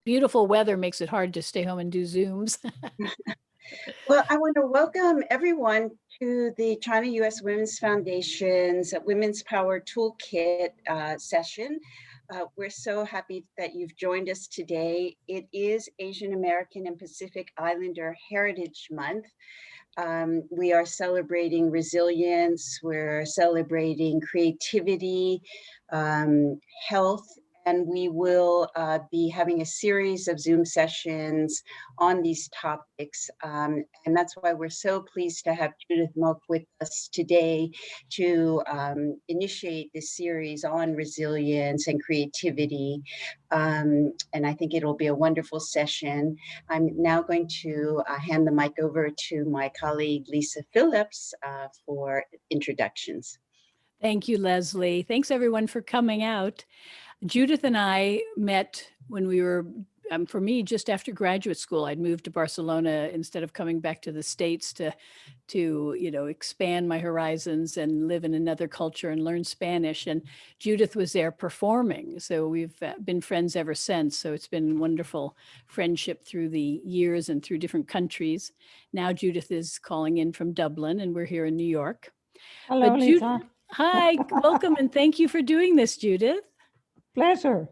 beautiful weather makes it hard to stay home and do Zooms. Well, I want to welcome everyone to the China U.S. Women's Foundation's Women's Power Toolkit session. We're so happy that you've joined us today. It is Asian American and Pacific Islander Heritage Month. We are celebrating resilience, we're celebrating creativity, health, and we will be having a series of Zoom sessions on these topics. And that's why we're so pleased to have Judith Mok with us today to initiate this series on resilience and creativity. And I think it'll be a wonderful session. I'm now going to hand the mic over to my colleague, Lisa Phillips, for introductions. Thank you, Leslie. Thanks everyone for coming out. Judith and I met when we were, for me, just after graduate school. I'd moved to Barcelona instead of coming back to the States to expand my horizons and live in another culture and learn Spanish. And Judith was there performing. So we've been friends ever since. So it's been wonderful friendship through the years and through different countries. Now Judith is calling in from Dublin and we're here in New York. Hello, but Lisa. Hi, welcome and thank you for doing this, Judith. Pleasure.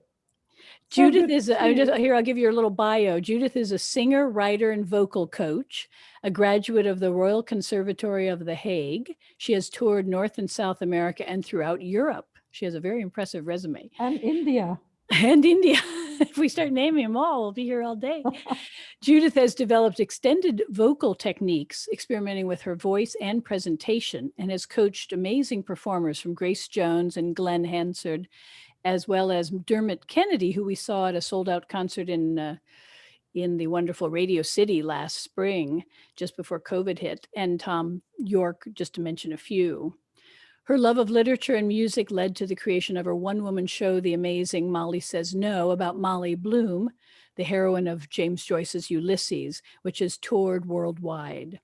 Judith is, I'll give you a little bio. Judith is a singer, writer, and vocal coach, a graduate of the Royal Conservatory of The Hague. She has toured North and South America and throughout Europe. She has a very impressive resume. And India. And India. If we start naming them all, we'll be here all day. Judith has developed extended vocal techniques, experimenting with her voice and presentation, and has coached amazing performers from Grace Jones and Glenn Hansard, as well as Dermott Kennedy, who we saw at a sold-out concert in the wonderful Radio City last spring, just before COVID hit, and Tom York, just to mention a few. Her love of literature and music led to the creation of her one-woman show, The Amazing Molly Says No, about Molly Bloom, the heroine of James Joyce's Ulysses, which has toured worldwide.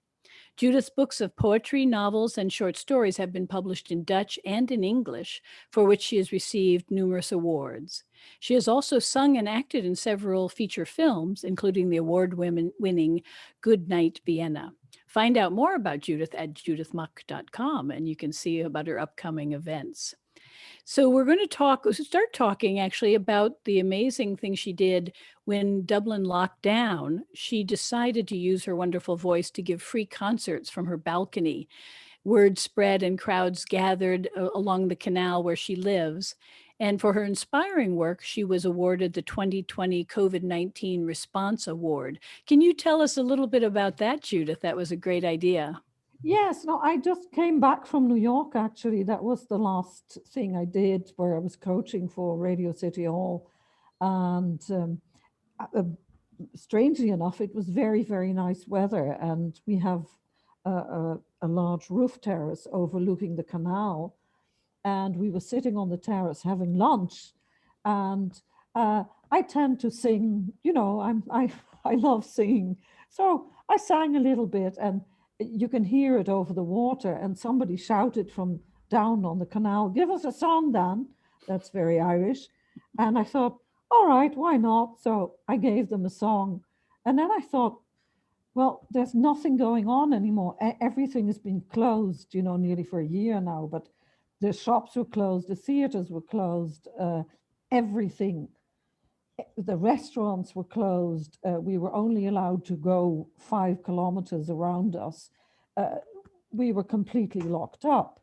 Judith's books of poetry, novels, and short stories have been published in Dutch and in English, for which she has received numerous awards. She has also sung and acted in several feature films, including the award-winning Good Night, Vienna. Find out more about Judith at judithmok.com, and you can see about her upcoming events. So we're going to start talking actually about the amazing thing she did when Dublin locked down. She decided to use her wonderful voice to give free concerts from her balcony. Word spread and crowds gathered along the canal where she lives. And for her inspiring work, she was awarded the 2020 COVID-19 Response Award. Can you tell us a little bit about that, Judith? That was a great idea. Yes, no, I just came back from New York, actually. That was the last thing I did where I was coaching for Radio City Hall. And strangely enough, it was very, very nice weather. And we have a large roof terrace overlooking the canal. And we were sitting on the terrace having lunch. And I tend to sing, I love singing. So I sang a little bit, and you can hear it over the water, and somebody shouted from down on the canal, "Give us a song, Dan." That's very Irish. And I thought, all right, why not? So I gave them a song. And then I thought, well, there's nothing going on anymore. Everything has been closed, nearly for a year now, but the shops were closed, the theaters were closed, everything. The restaurants were closed. We were only allowed to go 5 kilometers around us. We were completely locked up.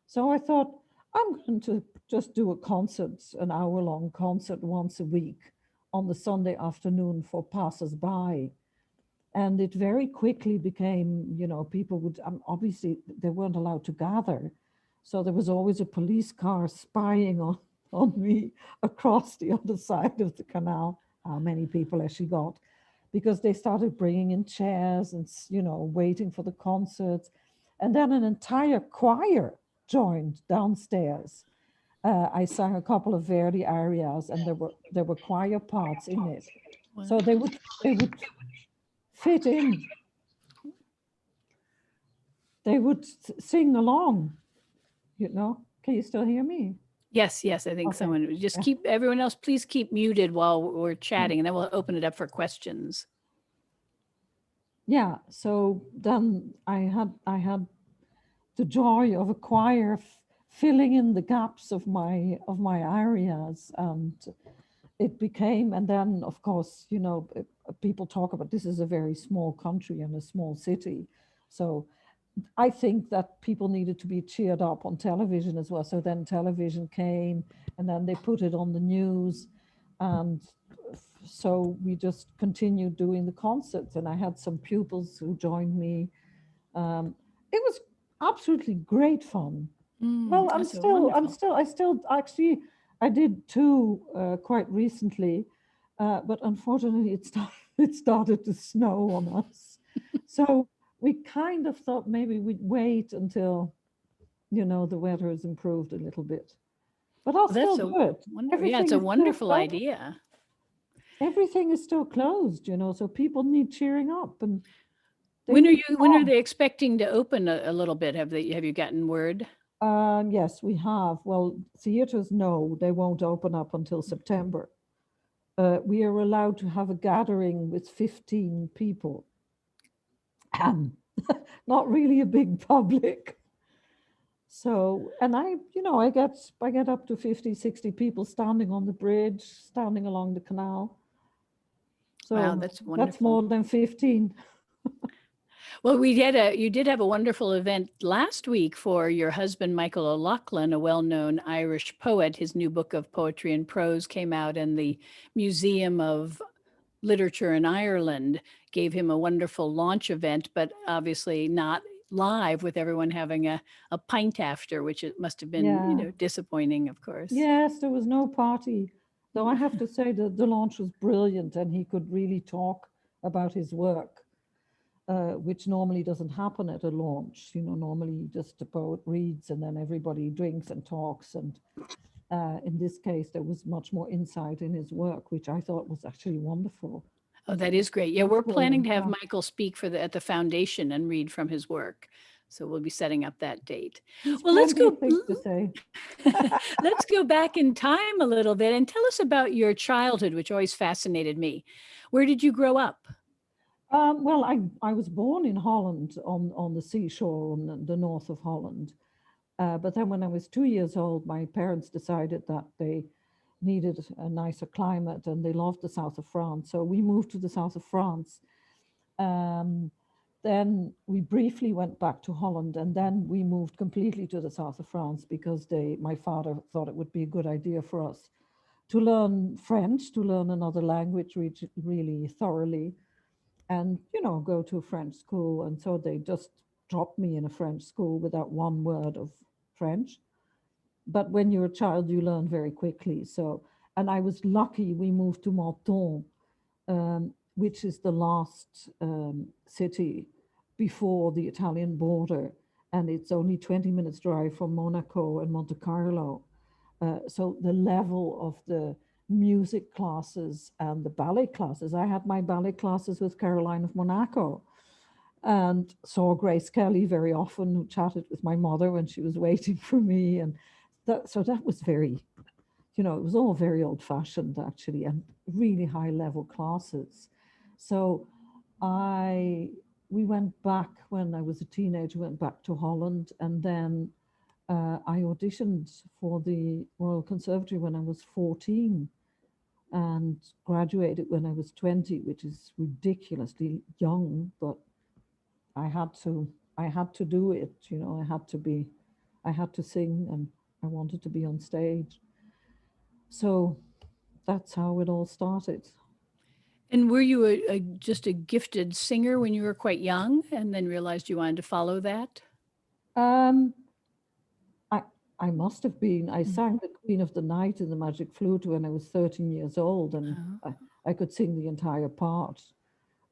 So I thought, I'm going to just do a concert, an hour-long concert once a week on the Sunday afternoon for passers-by. And it very quickly became, people would, obviously they weren't allowed to gather. So there was always a police car spying on me across the other side of the canal, how many people has she got, because they started bringing in chairs and, waiting for the concerts. And then an entire choir joined downstairs. I sang a couple of Verdi arias, and there were choir parts in it. Wow. So they would fit in. They would sing along, Can you still hear me? Yes, yes. I think Okay. someone just Yeah. keep everyone else, please keep muted while we're chatting, and then we'll open it up for questions. Yeah, so then I had the joy of a choir filling in the gaps of my areas, and it became, and then of course, people talk about this is a very small country and a small city, so I think that people needed to be cheered up on television as well. So then television came, and then they put it on the news, and so we just continued doing the concerts. And I had some pupils who joined me. It was absolutely great fun. Well, I'm That's so still, wonderful. I still actually, I did two quite recently, but unfortunately it started to snow on us. So we kind of thought maybe we'd wait until, the weather has improved a little bit. But I'll Well, that's still so do it. wonderful. Yeah, it's Everything a is still wonderful closed. idea. Everything is still closed, so people need cheering up and they When need are fun. they expecting to open a little bit? Have you gotten word? Yes, we have. Well, theaters, no, they won't open up until September. We are allowed to have a gathering with 15 people. Not really a big public. So, and I get up to 50, 60 people standing on the bridge, standing along the canal. Wow, So that's that's wonderful. more than 15. Well, you did have a wonderful event last week for your husband, Michael O'Loughlin, a well-known Irish poet. His new book of poetry and prose came out, and the Museum of Literature in Ireland gave him a wonderful launch event, but obviously not live with everyone having a pint after, which it must have been, Yeah. disappointing, of course. Yes, there was no party. Though I have to say that the launch was brilliant and he could really talk about his work, which normally doesn't happen at a launch. Normally just the poet reads and then everybody drinks and talks. And in this case, there was much more insight in his work, which I thought was actually wonderful. Oh, that is great. Yeah, That's we're planning brilliant. to have Yeah. Michael speak at the foundation and read from his work. So we'll be setting up that date. He's Well, let's plenty go of things to say. let's go back in time a little bit and tell us about your childhood, which always fascinated me. Where did you grow up? Well, I was born in Holland on the seashore on the north of Holland. But then when I was 2 years old, my parents decided that they needed a nicer climate and they loved the south of France. So we moved to the south of France. Um, then we briefly went back to Holland, and then we moved completely to the south of France because my father thought it would be a good idea for us to learn French, to learn another language really thoroughly, and go to a French school. And so they just dropped me in a French school without one word of French. But when you're a child, you learn very quickly. So, and I was lucky. We moved to Menton, which is the last city before the Italian border, and it's only 20 minutes drive from Monaco and Monte Carlo. So the level of the music classes and the ballet classes, I had my ballet classes with Caroline of Monaco and saw Grace Kelly very often, who chatted with my mother when she was waiting for me. And so that was very, it was all very old fashioned actually, and really high level classes. So we went back when I was a teenager, went back to Holland, and then I auditioned for the Royal Conservatory when I was 14 and graduated when I was 20, which is ridiculously young, but I had to do it, I had to sing and I wanted to be on stage. So that's how it all started. And were you just a gifted singer when you were quite young and then realized you wanted to follow that? Um, I I must have been. I sang the Queen of the Night in the Magic Flute when I was 13 years old, and Oh. I could sing the entire part.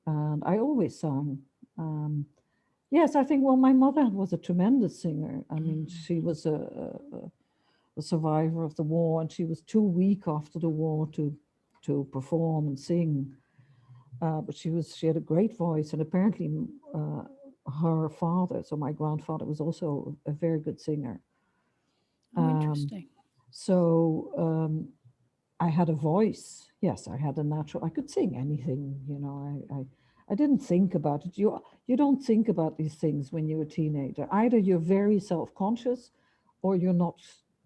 And I always sang. Yes, I think, well, my mother was a tremendous singer. I mean, she was a survivor of the war, and she was too weak after the war to perform and sing. But she had a great voice, and apparently her father, so my grandfather, was also a very good singer. Oh, interesting. So I had a voice. Yes, I had a natural. I could sing anything. I didn't think about it. You don't think about these things when you're a teenager. Either you're very self-conscious, or you're not.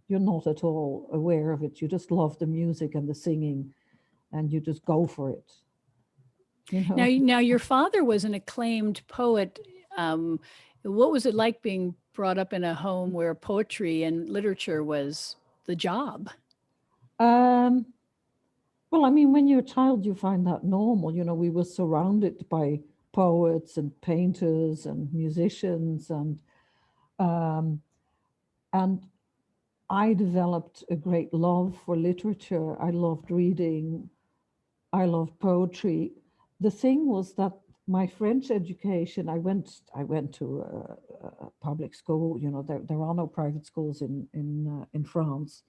You're not at all aware of it. You just love the music and the singing, and you just go for it. Now your father was an acclaimed poet. What was it like being brought up in a home where poetry and literature was the job? Well, I mean, when you're a child, you find that normal. We were surrounded by poets and painters and musicians, and I developed a great love for literature. I loved reading. I loved poetry. The thing was that my French education, I went to a public school. There are no private schools in France.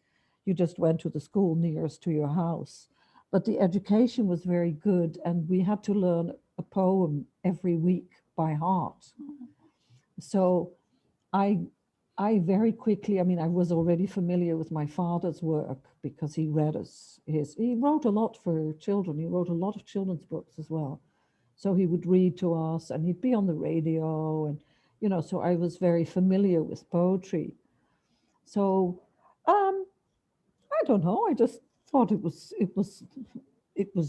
You just went to the school nearest to your house. But the education was very good, and we had to learn a poem every week by heart. So I very quickly, I mean, I was already familiar with my father's work because he read us he wrote a lot for children. He wrote a lot of children's books as well. So he would read to us, and he'd be on the radio, and so I was very familiar with poetry. So I don't know. I just thought it was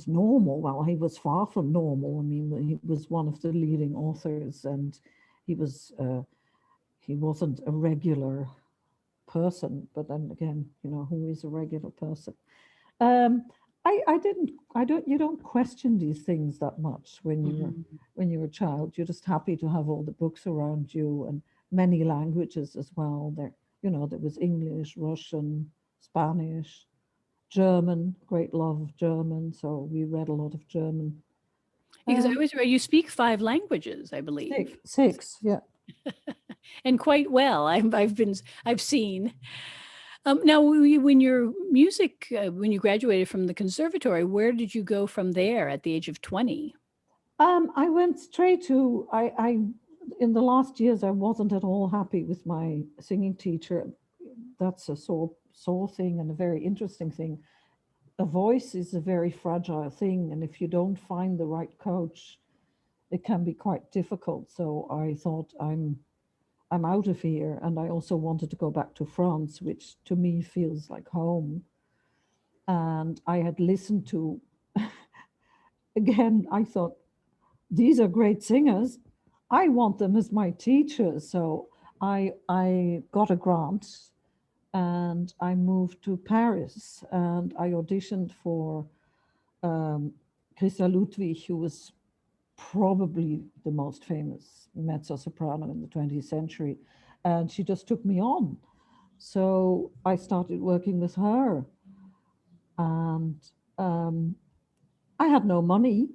normal. Well, he was far from normal. I mean, he was one of the leading authors, and he wasn't a regular person. But then again, who is a regular person? You don't question these things that much when you're a child. You're just happy to have all the books around you, and many languages as well. There was English, Russian, Spanish, German, great love of German. So we read a lot of German. Because I was right, you speak 5 languages, I believe. Six, yeah. And quite well. I've seen. Now, when your music, when you graduated from the conservatory, where did you go from there at the age of 20? I went straight to, in the last years, I wasn't at all happy with my singing teacher. That's a sore thing and a very interesting thing. A voice is a very fragile thing, and if you don't find the right coach, it can be quite difficult. So I thought, I'm out of here, and I also wanted to go back to France, which to me feels like home. And I had listened to, again, I thought, these are great singers. I want them as my teachers. So I got a grant, and I moved to Paris, and I auditioned for Christa Ludwig, who was probably the most famous mezzo-soprano in the 20th century. And she just took me on. So I started working with her. And I had no money.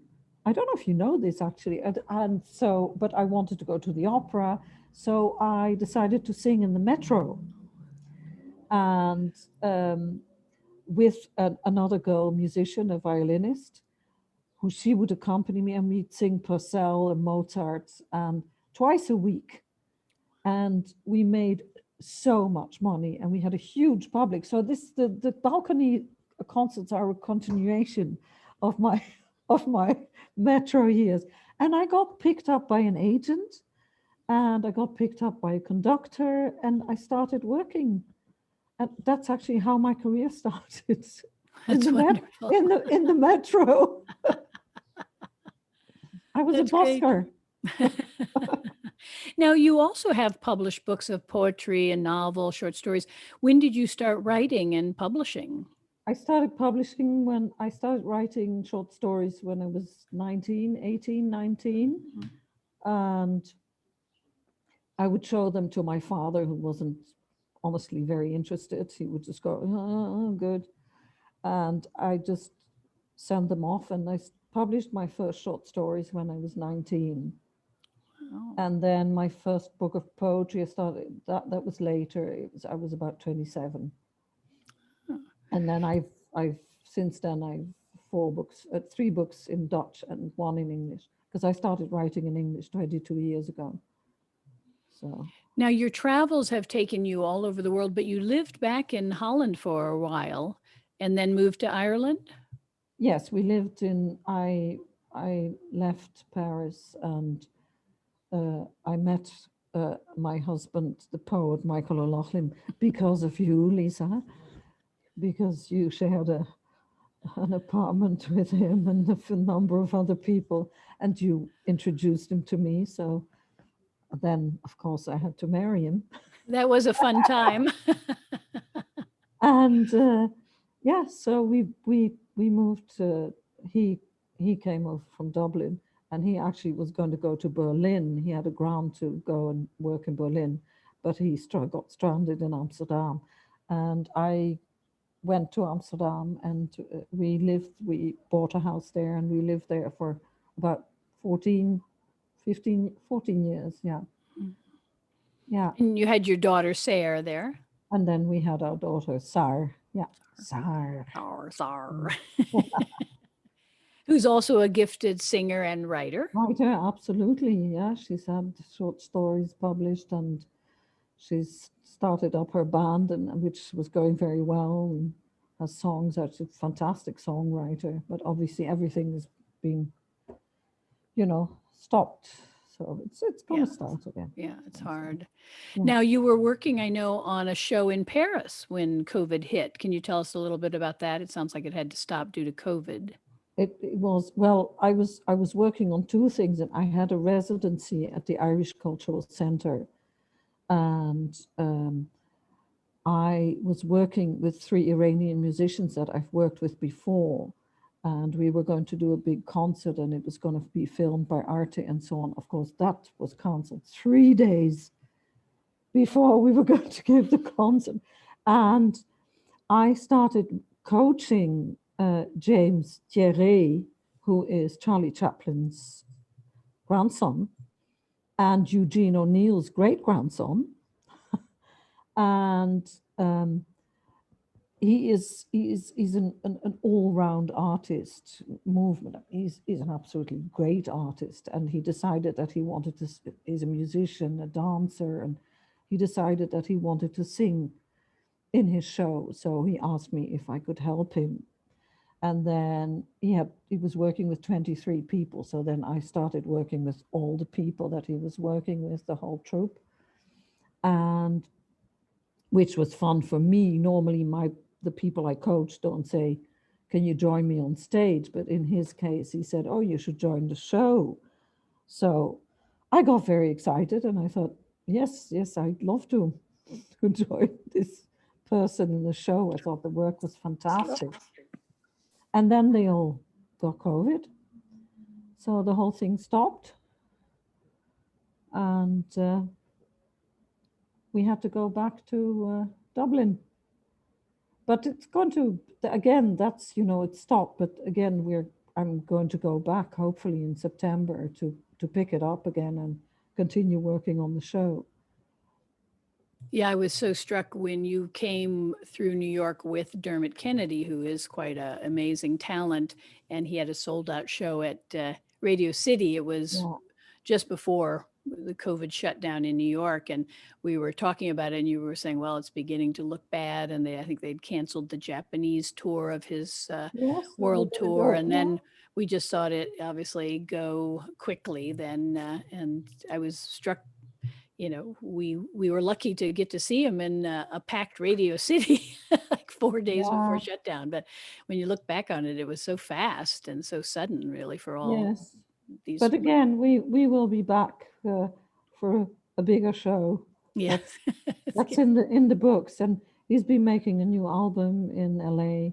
I don't know if you know this actually. And so, but I wanted to go to the opera. So I decided to sing in the metro. And with another girl musician, a violinist, who she would accompany me, and we'd sing Purcell and Mozart twice a week. And we made so much money, and we had a huge public. So the balcony concerts are a continuation of my metro years. And I got picked up by an agent, and I got picked up by a conductor, and I started working. And that's actually how my career started. That's wonderful. In the metro. I was a busker. Now, you also have published books of poetry and novel, short stories. When did you start writing and publishing? I started publishing when I started writing short stories when I was 18, 19. And I would show them to my father, who wasn't honestly very interested. He would just go, oh, good. And I just sent them off, and I published my first short stories when I was 19. Wow. And then my first book of poetry, I started, that was later. I was about 27. Huh. And then I've since then I've 3 books in Dutch and 1 in English, because I started writing in English 22 years ago. So Now, your travels have taken you all over the world, but you lived back in Holland for a while and then moved to Ireland? yes, we lived in. I left Paris and I met my husband, the poet Michael O'Loughlin, because of you, Lisa, because you shared an apartment with him and a number of other people, and you introduced him to me. So then, of course, I had to marry him. That was a fun time. And yeah, so we moved to, he came over from Dublin, and he actually was going to go to Berlin. He had a grant to go and work in Berlin, but he got stranded in Amsterdam. And I went to Amsterdam, and we bought a house there, and we lived there for about 14 years. Yeah. Yeah. And you had your daughter, Sarah, there. And then we had our daughter, Sar. Yeah. Sar. Sar. Who's also a gifted singer and writer. Writer, absolutely. Yeah. She's had short stories published, and she's started up her band, and which was going very well, and has songs. She's a fantastic songwriter, but obviously everything has been, stopped. So it's going to start again. Yeah, it's hard. Yeah. Now, you were working, I know, on a show in Paris when COVID hit. Can you tell us a little bit about that? It sounds like it had to stop due to COVID. It was, well, I was working on two things, and I had a residency at the Irish Cultural Centre, and I was working with 3 Iranian musicians that I've worked with before, and we were going to do a big concert, and it was going to be filmed by Arte and so on. Of course, that was cancelled 3 days before we were going to give the concert, and I started coaching James Thierry, who is Charlie Chaplin's grandson and Eugene O'Neill's great-grandson. And he's an all-round artist movement. He's an absolutely great artist, and he decided that he wanted to, he's a musician, a dancer, and he decided that he wanted to sing in his show. So he asked me if I could help him. And then he was working with 23 people. So then I started working with all the people that he was working with, the whole troupe, and which was fun for me. Normally the people I coach don't say, can you join me on stage? But in his case, he said, oh, you should join the show. So I got very excited, and I thought, yes, I'd love to join this person in the show. I thought the work was fantastic. And then they all got COVID. So the whole thing stopped. And we had to go back to Dublin. But it's going to, again, that's, it stopped. But again, I'm going to go back hopefully in September to pick it up again and continue working on the show. Yeah, I was so struck when you came through New York with Dermot Kennedy, who is quite an amazing talent, and he had a sold-out show at Radio City. It was just before the COVID shutdown in New York, and we were talking about it, and you were saying, well, it's beginning to look bad, and I think they'd canceled the Japanese tour of his world tour, and then we just saw it obviously go quickly then, and I was struck. We were lucky to get to see him in a packed Radio City like 4 days before shutdown. But when you look back on it, it was so fast and so sudden, really, for all these. But again, we will be back for a bigger show. Yeah, that's in the books. And he's been making a new album in LA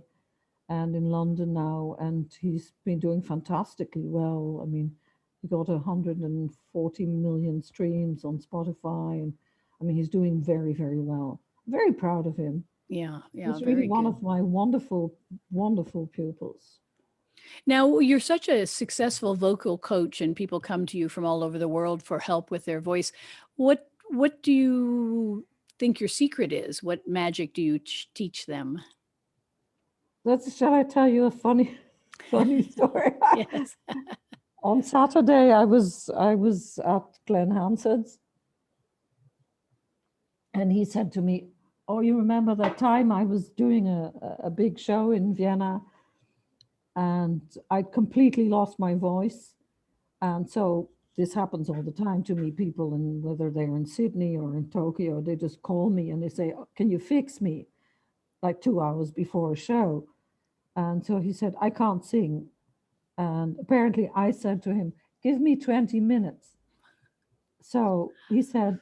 and in London now, and he's been doing fantastically well. I mean, he got 140 million streams on Spotify. And I mean, he's doing very, very well. Very proud of him. Yeah. He's really one of my wonderful, wonderful pupils. Now, you're such a successful vocal coach, and people come to you from all over the world for help with their voice. What do you think your secret is? What magic do you teach them? Shall I tell you a funny story? Yes. On Saturday, I was at Glen Hansed's, And he said to me, "Oh, you remember that time I was doing a big show in Vienna and I completely lost my voice?" And so this happens all the time to me. People, and whether they're in Sydney or in Tokyo, they just call me and they say, "Oh, can you fix me?" Like 2 hours before a show. And so he said, "I can't sing." And apparently I said to him, "Give me 20 minutes. So he said,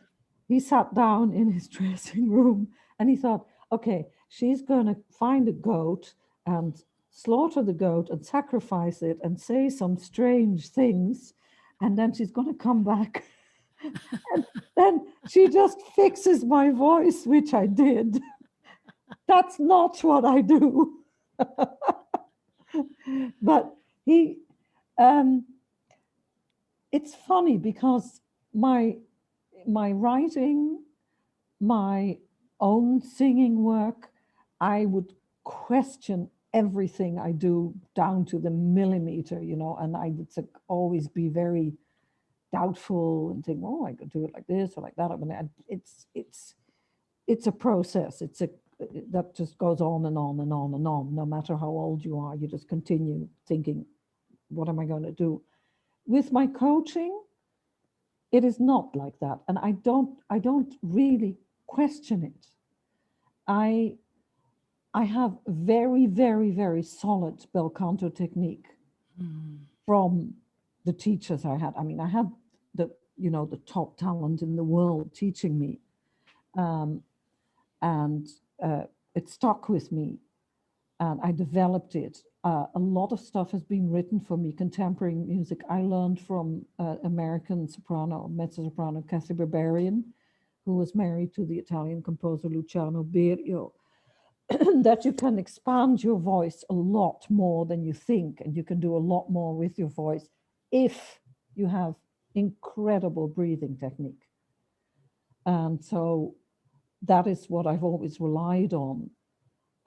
he sat down in his dressing room and he thought, okay, she's going to find a goat and slaughter the goat and sacrifice it and say some strange things. And then she's going to come back. And then she just fixes my voice, which I did. That's not what I do. But he, it's funny because my writing, my own singing work, I would question everything I do down to the millimeter, and I would always be very doubtful and think, oh, I could do it like this or like that. I mean, it's a process. That just goes on and on and on and on. No matter how old you are, you just continue thinking, what am I going to do? With my coaching, it is not like that. And I don't really question it. I have very, very, very solid bel canto technique from the teachers I had. I mean, I had the top talent in the world teaching me. And it stuck with me and I developed it. A lot of stuff has been written for me, contemporary music. I learned from American soprano, mezzo-soprano Kathy Berberian, who was married to the Italian composer Luciano Berio, that you can expand your voice a lot more than you think, and you can do a lot more with your voice if you have incredible breathing technique. And so that is what I've always relied on.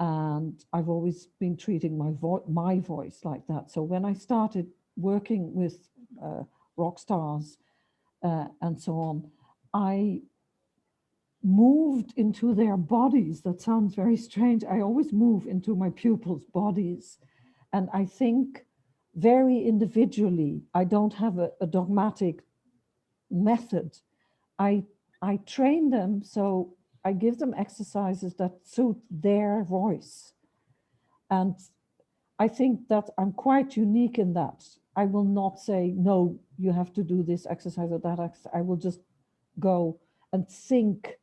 And I've always been treating my voice like that. So when I started working with rock stars and so on, I moved into their bodies. That sounds very strange. I always move into my pupils' bodies. And I think very individually, I don't have a dogmatic method. I train them, so I give them exercises that suit their voice. And I think that I'm quite unique in that. I will not say, no, you have to do this exercise or that exercise. I will just go and think,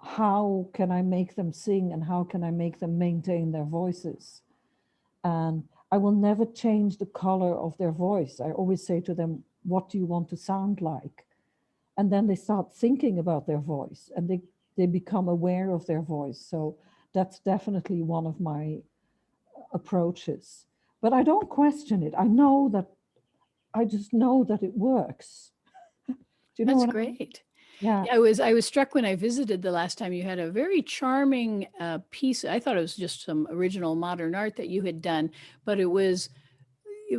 how can I make them sing and how can I make them maintain their voices? And I will never change the color of their voice. I always say to them, what do you want to sound like? And then they start thinking about their voice and they become aware of their voice. So that's definitely one of my approaches. But I don't question it. I just know that it works. Do you know That's what I mean? great. Yeah. I was struck when I visited the last time. You had a very charming piece. I thought it was just some original modern art that you had done, but it was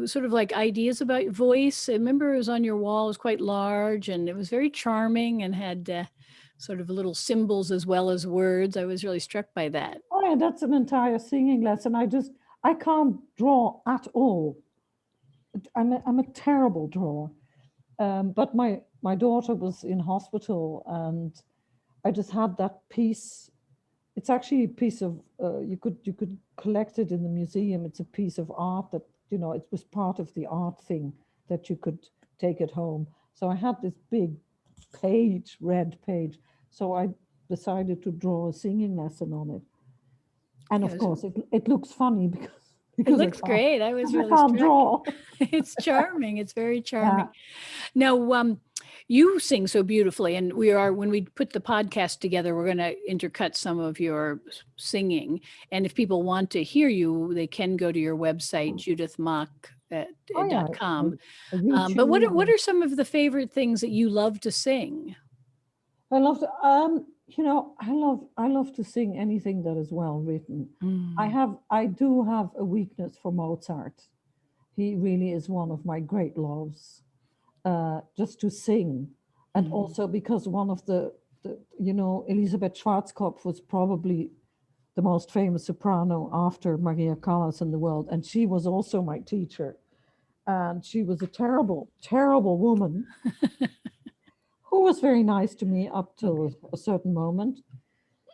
sort of like ideas about your voice. I remember it was on your wall. It was quite large and it was very charming and had sort of little symbols as well as words. I was really struck by that. Oh yeah, that's an entire singing lesson. I can't draw at all. I'm a terrible drawer. But my daughter was in hospital and I just had that piece. It's actually a piece of, you could collect it in the museum. It's a piece of art that, it was part of the art thing that you could take it home. So I had this big page, red page. So I decided to draw a singing lesson on it. And of course, it looks funny because it looks great. I was really can't struck. draw. It's charming. It's very charming. Yeah. Now, you sing so beautifully, and when we put the podcast together, we're going to intercut some of your singing. And if people want to hear you, they can go to your website, judithmok.com. But what are some of the favorite things that you love to sing? I love to, I love to sing anything that is well written. I do have a weakness for Mozart. He really is one of my great loves, just to sing. And also because one of the Elisabeth Schwarzkopf was probably the most famous soprano after Maria Callas in the world. And she was also my teacher. And she was a terrible, terrible woman who was very nice to me up till a certain moment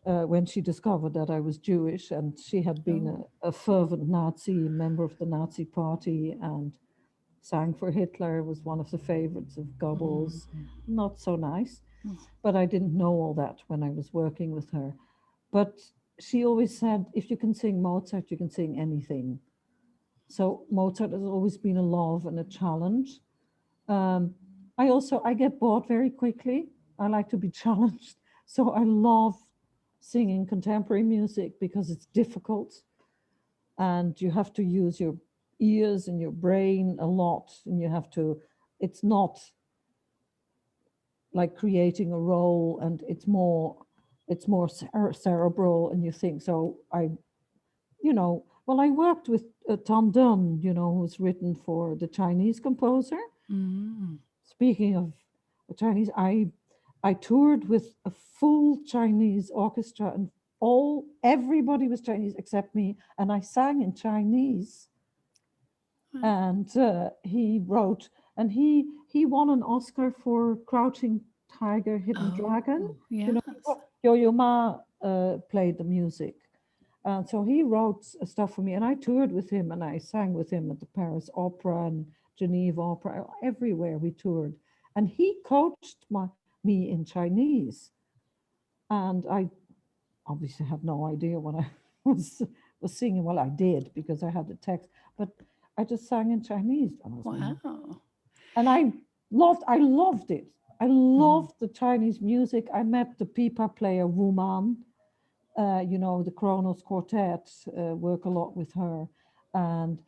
when she discovered that I was Jewish. And she had been a fervent Nazi, member of the Nazi party, and sang for Hitler, was one of the favorites of Goebbels. Not so nice. But I didn't know all that when I was working with her. But she always said, if you can sing Mozart, you can sing anything. So Mozart has always been a love and a challenge. I get bored very quickly. I like to be challenged. So I love singing contemporary music because it's difficult and you have to use your ears and your brain a lot. And it's not like creating a role, and it's more cerebral, and you think, so I worked with Tom Dunn, who's written for the Chinese composer. Speaking of Chinese, I toured with a full Chinese orchestra, and everybody was Chinese except me, and I sang in Chinese. And he wrote, and he won an Oscar for Crouching Tiger, Hidden Dragon. Yes. Yo-Yo Ma played the music. And so he wrote stuff for me, and I toured with him, and I sang with him at the Paris Opera and Geneva Opera, everywhere we toured. And he coached me in Chinese. And I obviously had no idea what I was singing. Well, I did, because I had the text, but I just sang in Chinese. Wow. And I loved it. I loved the Chinese music. I met the pipa player Wu Man, the Kronos Quartet, work a lot with her. And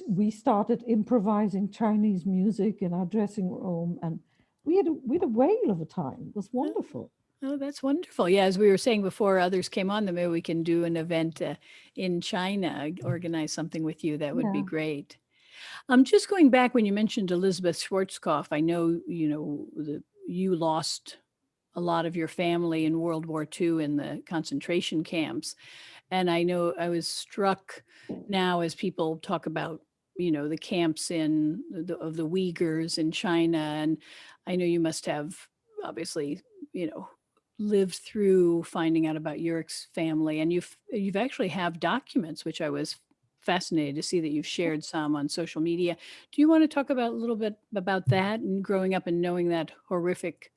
we started improvising Chinese music in our dressing room, and we had a whale of a time. It was wonderful. Oh, that's wonderful. Yeah, as we were saying before others came on, then maybe we can do an event in China, organize something with you. That would be great. Just going back when you mentioned Elizabeth Schwarzkopf, I know, you lost a lot of your family in World War II in the concentration camps. And I know I was struck now as people talk about, the camps of the Uyghurs in China. And I know you must have obviously, lived through finding out about your family, and you've actually have documents, which I was fascinated to see that you've shared some on social media. Do you want to talk about a little bit about that and growing up and knowing that horrific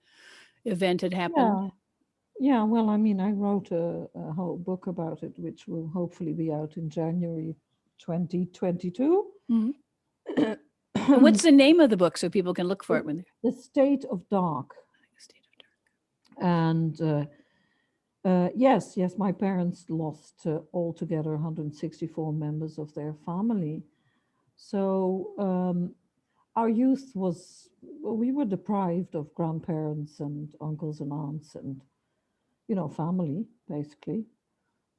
event had happened? Yeah. Well, I mean, I wrote a whole book about it, which will hopefully be out in January 2022. And what's the name of the book so people can look for it when The State of Dark. And yes, my parents lost altogether 164 members of their family. So our youth we were deprived of grandparents and uncles and aunts and, family, basically.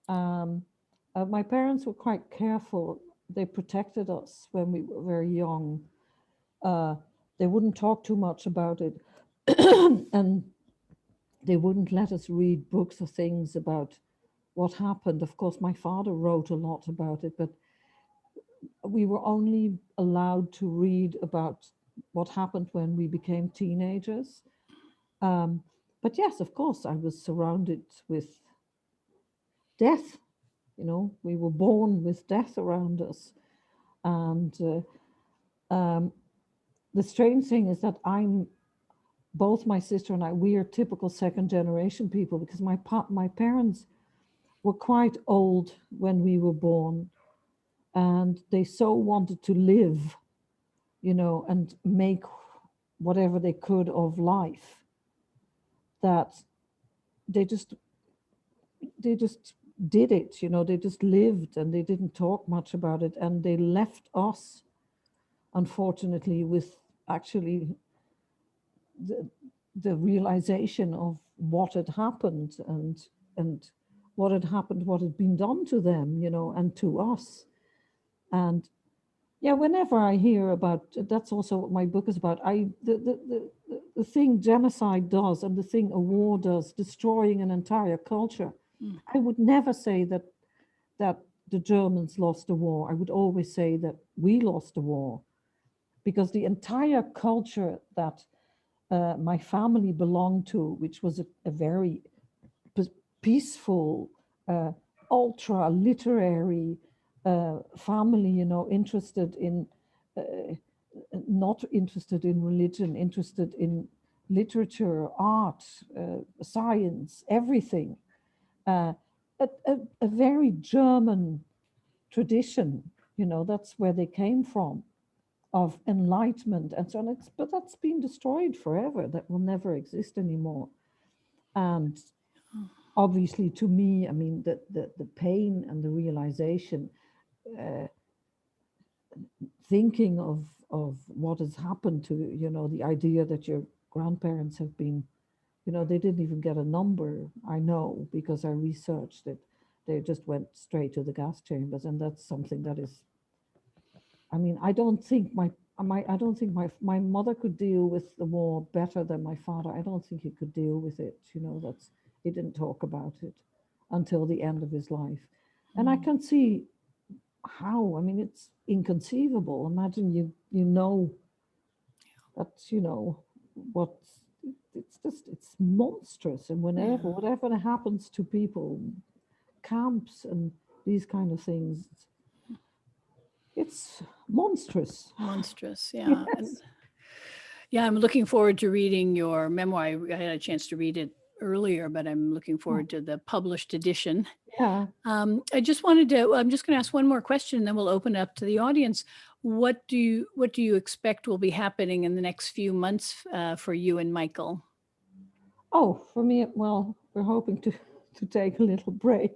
My parents were quite careful. They protected us when we were very young. They wouldn't talk too much about it. And they wouldn't let us read books or things about what happened. Of course, my father wrote a lot about it, but we were only allowed to read about what happened when we became teenagers. But yes, of course, I was surrounded with death. We were born with death around us. And the strange thing is that both my sister and I, we are typical second generation people, because my parents were quite old when we were born, and they so wanted to live, and make whatever they could of life, that they just did it, they just lived, and they didn't talk much about it. And they left us, unfortunately, with actually the realization of what had happened and what had happened, what had been done to them, and to us. And Yeah, whenever I hear about, that's also what my book is about. The thing genocide does and the thing a war does, destroying an entire culture. Mm. I would never say that the Germans lost the war. I would always say that we lost the war, because the entire culture that my family belonged to, which was a very peaceful, ultra literary family, you know, interested in, not interested in religion, interested in literature, art, science, everything. A very German tradition, you know, that's where they came from, of enlightenment and so on. But that's been destroyed forever. That will never exist anymore. And obviously, to me, I mean, the pain and the realization, thinking of what has happened to, you know, the idea that your grandparents have been, you know, they didn't even get a number. I know because I researched it. They just went straight to the gas chambers, and that's something that is. I mean, I don't think my mother could deal with the war better than my father. I don't think he could deal with it. You know, he didn't talk about it until the end of his life, and I can see how. I mean, it's inconceivable. Imagine you know that, you know, what. It's monstrous, and whatever happens to people, camps and these kind of things, it's monstrous. Monstrous, yeah. Yes. Yeah, I'm looking forward to reading your memoir. I had a chance to read it earlier, but I'm looking forward to the published edition. Yeah. I'm just going to ask one more question, and then we'll open it up to the audience. What do you expect will be happening in the next few months for you and Michael? Oh, for me, well, we're hoping to take a little break,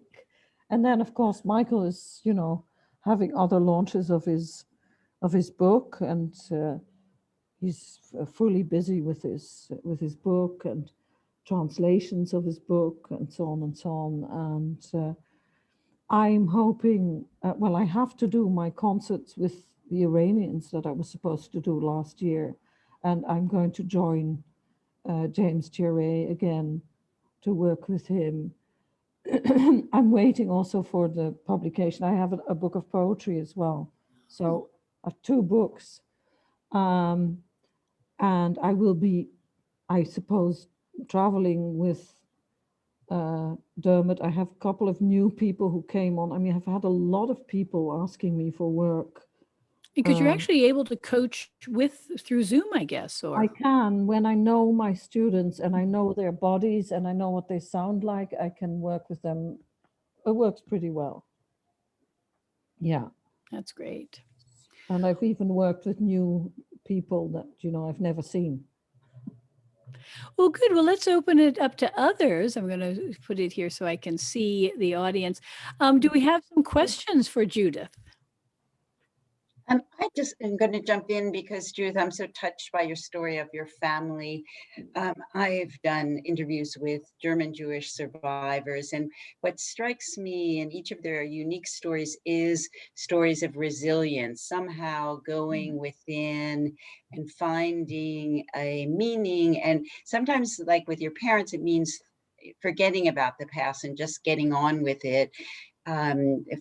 and then of course Michael is, you know, having other launches of his book, and he's fully busy with his book and translations of his book and so on and so on. And I'm hoping, well, I have to do my concerts with the Iranians that I was supposed to do last year, and I'm going to join James Thierry again to work with him. I'm waiting also for the publication. I have a book of poetry as well. So I have two books. And I will be, I suppose, traveling with Dermott. I have a couple of new people who came on. I mean, I've had a lot of people asking me for work. Because you're actually able to coach through Zoom, I guess, or I can, when I know my students and I know their bodies and I know what they sound like, I can work with them. It works pretty well. Yeah. that's great. And I've even worked with new people that, you know, I've never seen. Well, good. Well, let's open it up to others. I'm going to put it here so I can see the audience. Do we have some questions for Judith? I just am going to jump in because, Judith, I'm so touched by your story of your family. I've done interviews with German Jewish survivors, and what strikes me in each of their unique stories is stories of resilience, somehow going within and finding a meaning. And sometimes, like with your parents, it means forgetting about the past and just getting on with it.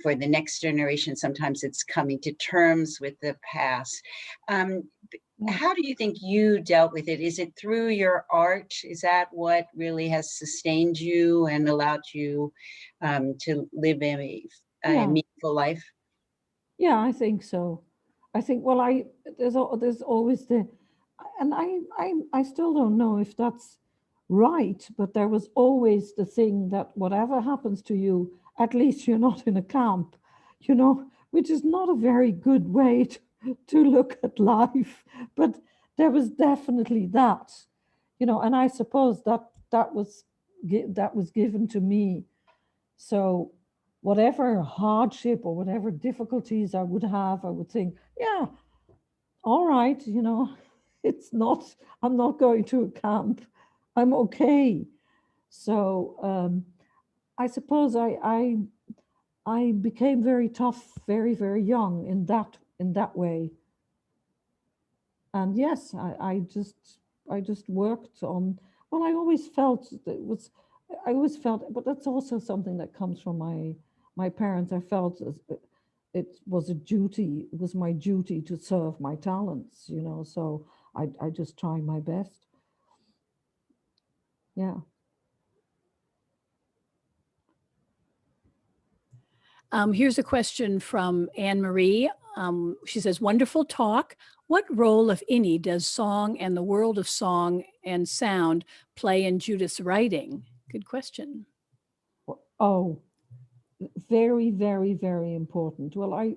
For the next generation, sometimes it's coming to terms with the past. How do you think you dealt with it? Is it through your art? Is that what really has sustained you and allowed you to live a meaningful life? Yeah, I think so. I think, well, there's always and I still don't know if that's right, but there was always the thing that whatever happens to you, at least you're not in a camp, you know, which is not a very good way to look at life. But there was definitely that, you know, and I suppose that was given to me. So whatever hardship or whatever difficulties I would have, I would think, yeah, all right, you know, I'm not going to a camp. I'm okay. So I suppose I became very tough, very, very young in that in that way. And yes, I just worked on, well, I always felt that it was, I always felt, but that's also something that comes from my parents. I felt it was a duty, it was my duty to serve my talents, you know, so I just try my best. Yeah. Here's a question from Anne Marie. She says, wonderful talk. What role, if any, does song and the world of song and sound play in Judith's writing? Good question. Oh, very, very, very important. Well,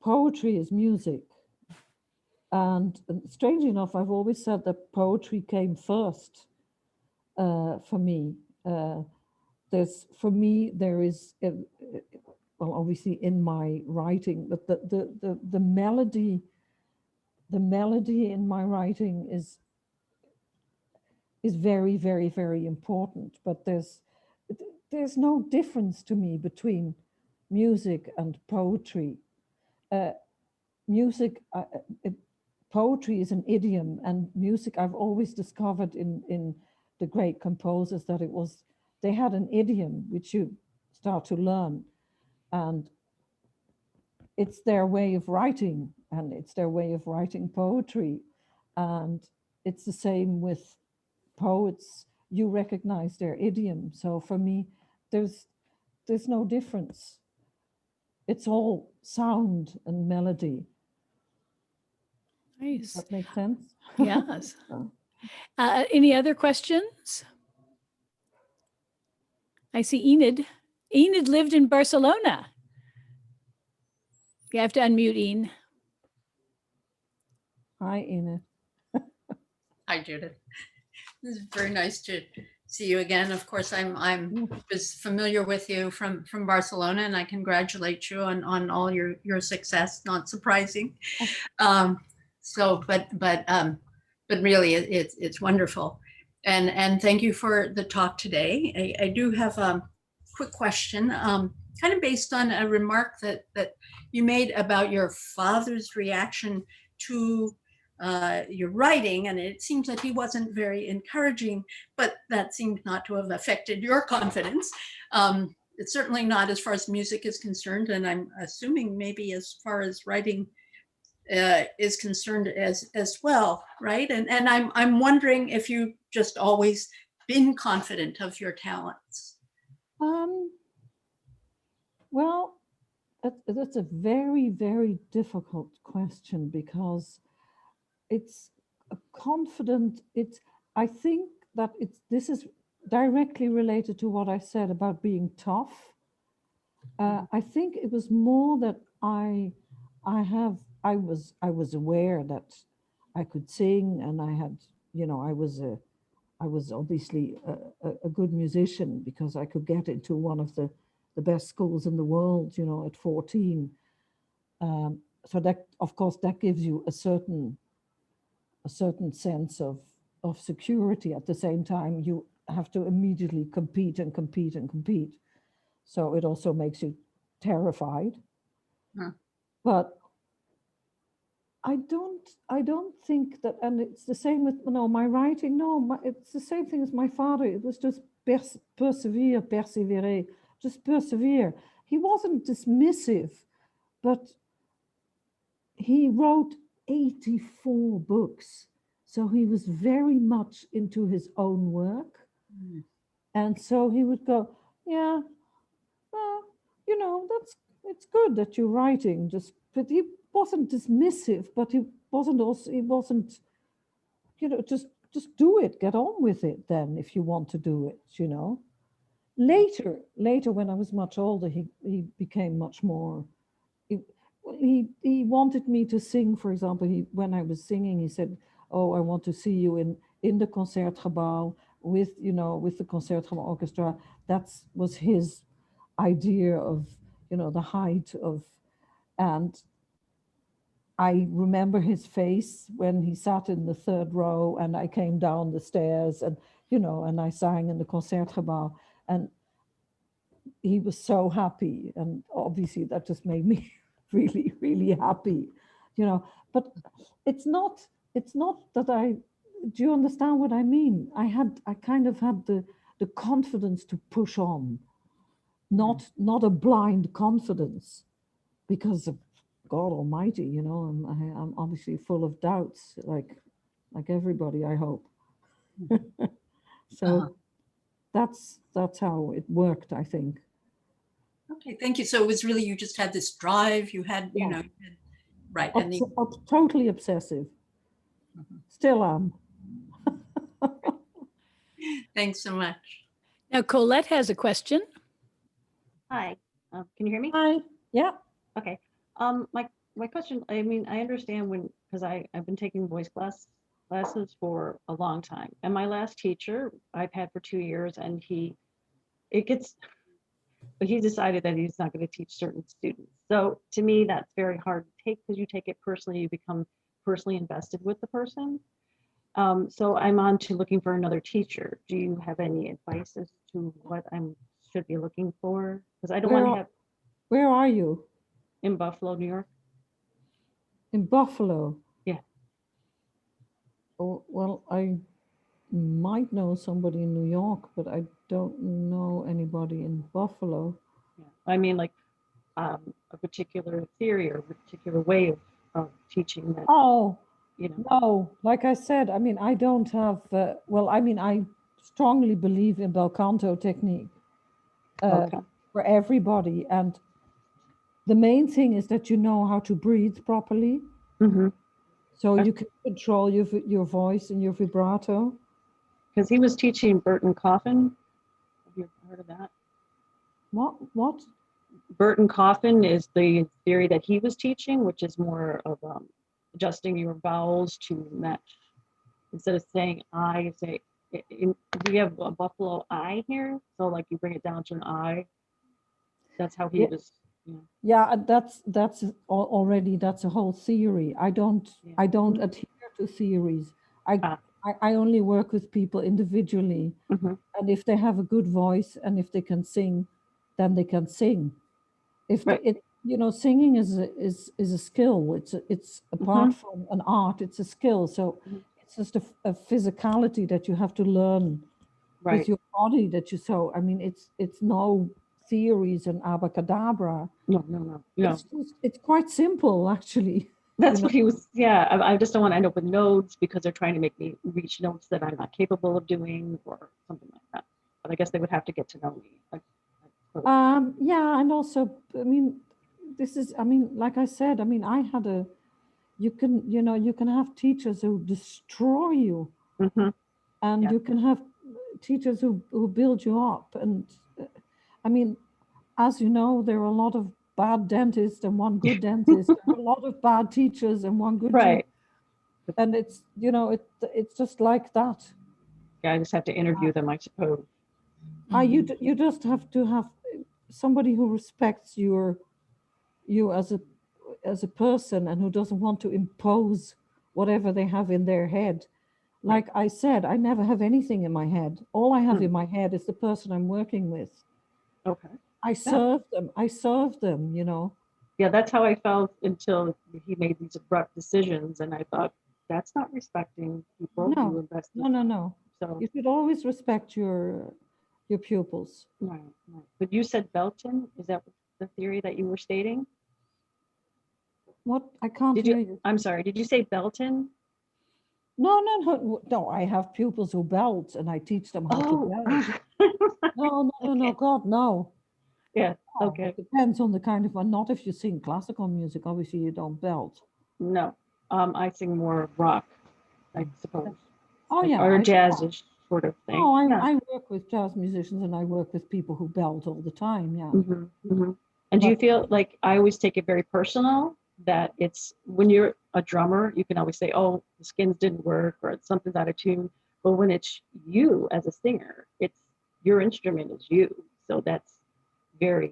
poetry is music. And strangely enough, I've always said that poetry came first for me. There is, well, obviously in my writing, but the melody in my writing is very, very, very important. But there's no difference to me between music and poetry. Poetry is an idiom, and music, I've always discovered in the great composers that they had an idiom which you start to learn, and it's their way of writing, and it's their way of writing poetry. And it's the same with poets. You recognize their idiom. So for me, there's no difference. It's all sound and melody. Nice. Does that make sense? Yes. Any other questions? I see Enid. Enid lived in Barcelona. You have to unmute, Enid. Hi, Enid. Hi, Judith. This is very nice to see you again. Of course, I'm was familiar with you from Barcelona, and I congratulate you on all your success. Not surprising. But really, it's wonderful, and thank you for the talk today. I do have a quick question, kind of based on a remark that you made about your father's reaction to your writing, and it seems that he wasn't very encouraging, but that seemed not to have affected your confidence. It's certainly not as far as music is concerned, and I'm assuming maybe as far as writing is concerned as well, right? And I'm wondering if you just always been confident of your talents. Well, that's a very, very difficult question, because it's confident. I think that this is directly related to what I said about being tough. I think it was more that I was aware that I could sing, and I had, you know, I was obviously a good musician, because I could get into one of the best schools in the world, you know, at 14. So that, of course, that gives you a certain sense of security. At the same time, you have to immediately compete. So it also makes you terrified. But I don't think that, and it's the same with, my writing. It's the same thing as my father. It was just perseverer, just persevere. He wasn't dismissive, but he wrote 84 books. So he was very much into his own work. And so he would go, yeah, well, it's good that you're writing, but he wasn't dismissive, but he wasn't, just do it, get on with it then, if you want to do it, Later, when I was much older, he became much more, he wanted me to sing, for example. When I was singing, he said, oh, I want to see you in the Concertgebouw with the Concertgebouw Orchestra. That was his idea of, the height of, and I remember his face when he sat in the third row and I came down the stairs, and, and I sang in the Concertgebouw, and he was so happy. And obviously that just made me really, really happy, you know. But it's not that do you understand what I mean? I kind of had the confidence to push on, not a blind confidence, because of God Almighty, you know, I'm obviously full of doubts, like everybody, I hope. So that's how it worked, I think. Okay, thank you. So it was really, you just had this drive, you had, you Yeah. know, right. And Totally obsessive. Still am. thanks so much. Now, Colette has a question. Hi, can you hear me? Hi. Yeah. Okay. My question, I mean, I understand because I've been taking voice classes for a long time. And my last teacher I've had for 2 years, and he decided that he's not going to teach certain students. So to me, that's very hard to take, because you take it personally, you become personally invested with the person. So I'm on to looking for another teacher. Do you have any advice as to what I should be looking for? Because I don't want to have. Where are you? In Buffalo, New York. In Buffalo? Yeah. Oh, well, I might know somebody in New York, but I don't know anybody in Buffalo. Yeah. I mean, like a particular theory or a particular way of teaching that. Oh, you know. no, like I said, I mean, I don't have, well, I mean, I strongly believe in bel canto technique Okay. for everybody. And the main thing is that you know how to breathe properly. Mm-hmm. So you can control your voice and your vibrato. Because he was teaching Burton Coffin. Have you heard of that? What? Burton Coffin is the theory that he was teaching, which is more of adjusting your vowels to match. Instead of saying I, you say, we have a Buffalo I here. So like you bring it down to an I. That's how he was. Yeah, that's already, that's a whole theory. I don't adhere to theories. I only work with people individually, and if they have a good voice and if they can sing, then they can sing. If you know, singing is a skill. It's apart from an art, it's a skill. So it's just a physicality that you have to learn with your body. I mean, it's no theories and abracadabra. No. It's quite simple, actually. That's what he was. Yeah, I just don't want to end up with notes because they're trying to make me reach notes that I'm not capable of doing or something like that. But I guess they would have to get to know me. Yeah, and also, I mean, like I said, I mean, you can have teachers who destroy you, and you can have teachers who build you up. And I mean, as you know, there are a lot of bad dentists and one good dentist, and a lot of bad teachers and one good teacher. And it's, you know, it's just like that. Yeah, I just have to interview them, I suppose. You just have to have somebody who respects you as a person, and who doesn't want to impose whatever they have in their head. Like I said, I never have anything in my head. All I have in my head is the person I'm working with. Okay. I serve them, you know. Yeah, that's how I felt until he made these abrupt decisions, and I thought, that's not respecting people who invest. No. So you should always respect your pupils. Right. But you said Belton. Is that the theory that you were stating? What? I can't hear you. I'm sorry. Did you say Belton? No. I have pupils who belt, and I teach them how to belt. No, God, no. Yeah. Okay. It depends on the kind of one. Not if you sing classical music. Obviously, you don't belt. No. I sing more rock, I suppose. Oh, yeah. Or jazzish sort of thing. Oh, I work with jazz musicians, and I work with people who belt all the time. Yeah. And do you feel like, I always take it very personal, that it's when you're a drummer, you can always say, oh, the skins didn't work or something's out of tune. But when it's you as a singer, it's your instrument is you. So that's very,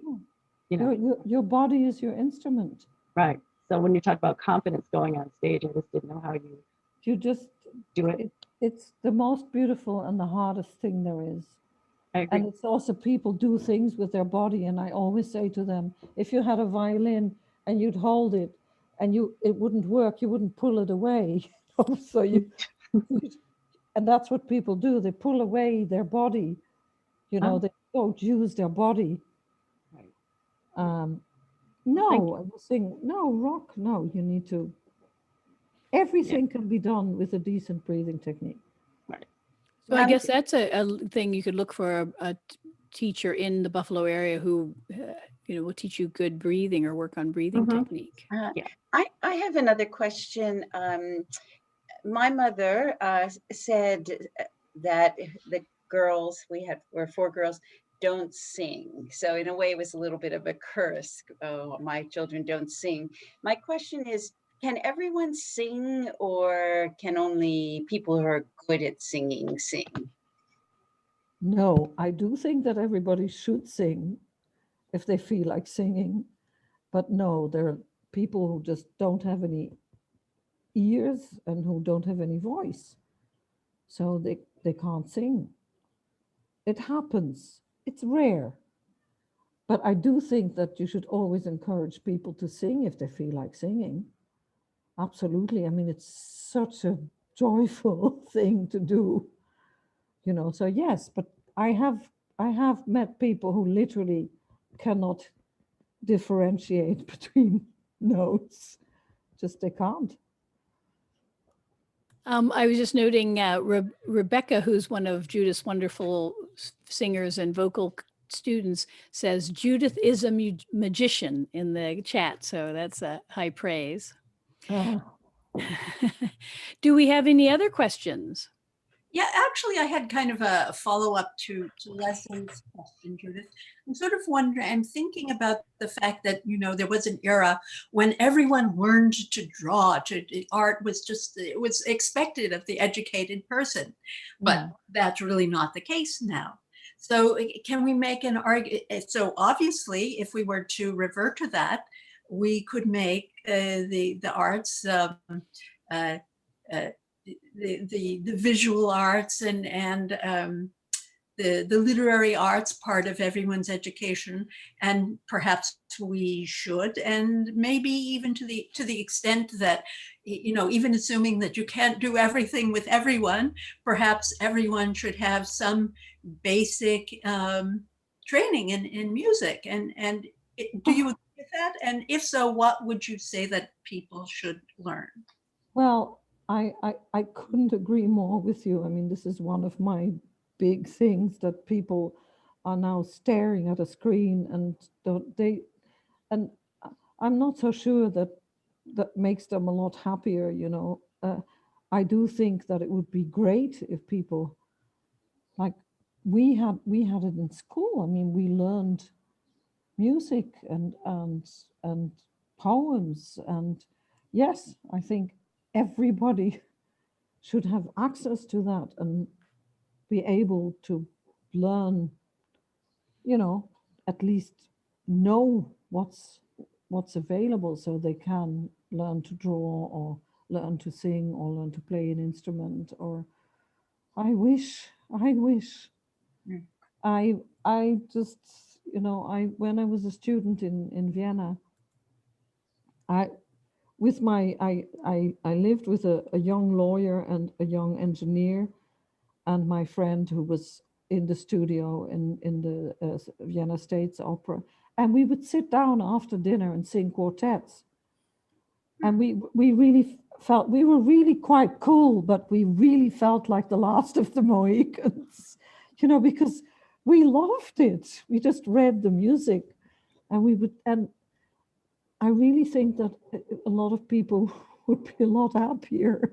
you know. Your body is your instrument. Right. So when you talk about confidence going on stage, I just didn't know how you just do it. It's the most beautiful and the hardest thing there is. I agree. And it's also, people do things with their body. And I always say to them, if you had a violin and you'd hold it, and it wouldn't work. You wouldn't pull it away. So and that's what people do. They pull away their body. You know, they don't use their body. Right. No, I was saying, no, rock, no, you need to, everything can be done with a decent breathing technique. Right. So I guess that's a thing you could look for a teacher in the Buffalo area who, will teach you good breathing or work on breathing technique. Yeah. I have another question. My mother said that the girls, were 4 girls, don't sing. So in a way, it was a little bit of a curse. Oh, my children don't sing. My question is, can everyone sing, or can only people who are good at singing sing? No, I do think that everybody should sing if they feel like singing. But no, there are people who just don't have any ears and who don't have any voice. So they can't sing. It happens. It's rare. But I do think that you should always encourage people to sing if they feel like singing. Absolutely. I mean, it's such a joyful thing to do, so yes, but I have met people who literally cannot differentiate between notes. Just they can't. I was just noting Rebecca, who's one of Judith's wonderful singers and vocal students, says Judith is a magician in the chat. So that's a high praise. Do we have any other questions? Yeah, actually, I had kind of a follow-up to Leslie's question, Judith. I'm sort of wondering, I'm thinking about the fact that, there was an era when everyone learned to draw, art was it was expected of the educated person, but that's really not the case now. So can we make an argument? So obviously, if we were to revert to that, we could make the arts, the visual arts and the literary arts part of everyone's education, and perhaps we should, and maybe even to the extent that, even assuming that you can't do everything with everyone, perhaps everyone should have some basic training in music. And do you agree with that? And if so, what would you say that people should learn? Well, I couldn't agree more with you. I mean, this is one of my big things, that people are now staring at a screen and I'm not so sure that makes them a lot happier, I do think that it would be great if people, like we had it in school. I mean, we learned music and poems, and yes, I think everybody should have access to that and be able to learn, at least know what's available, so they can learn to draw or learn to sing or learn to play an instrument. Or I wish I just, when I was a student in Vienna, I lived with a young lawyer and a young engineer, and my friend who was in the studio in the Vienna States Opera, and we would sit down after dinner and sing quartets. And we really felt, we were really quite cool, but we really felt like the last of the Mohicans, because we loved it. We just read the music, and I really think that a lot of people would be a lot happier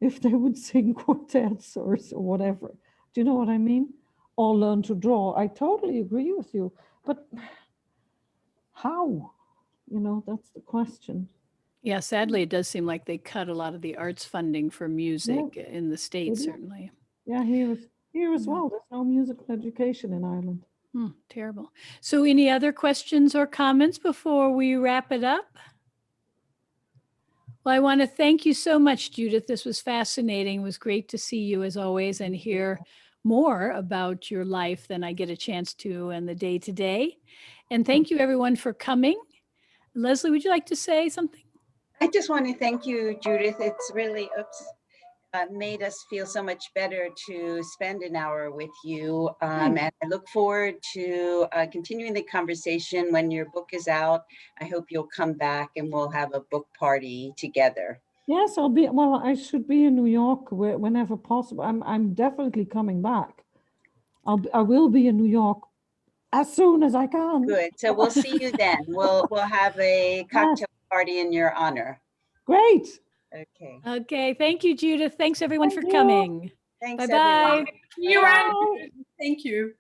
if they would sing quartets or whatever. Do you know what I mean? Or learn to draw. I totally agree with you. But how? That's the question. Yeah, sadly, it does seem like they cut a lot of the arts funding for music in the States, certainly. Yeah, here as well. There's no musical education in Ireland. Terrible. So any other questions or comments before we wrap it up? Well, I want to thank you so much, Judith. This was fascinating. It was great to see you as always and hear more about your life than I get a chance to in the day-to-day. And thank you everyone for coming. Leslie, would you like to say something? I just want to thank you, Judith. It's really made us feel so much better to spend an hour with you. And I look forward to continuing the conversation when your book is out. I hope you'll come back and we'll have a book party together. Yes, I should be in New York whenever possible. I'm definitely coming back. I will be in New York as soon as I can. Good. So we'll see you then. We'll have a cocktail party in your honor. Great. Okay. Okay. Thank you, Judith. Thanks everyone Thank for you. coming. Thanks, Bye-bye. everyone. You are. Thank you.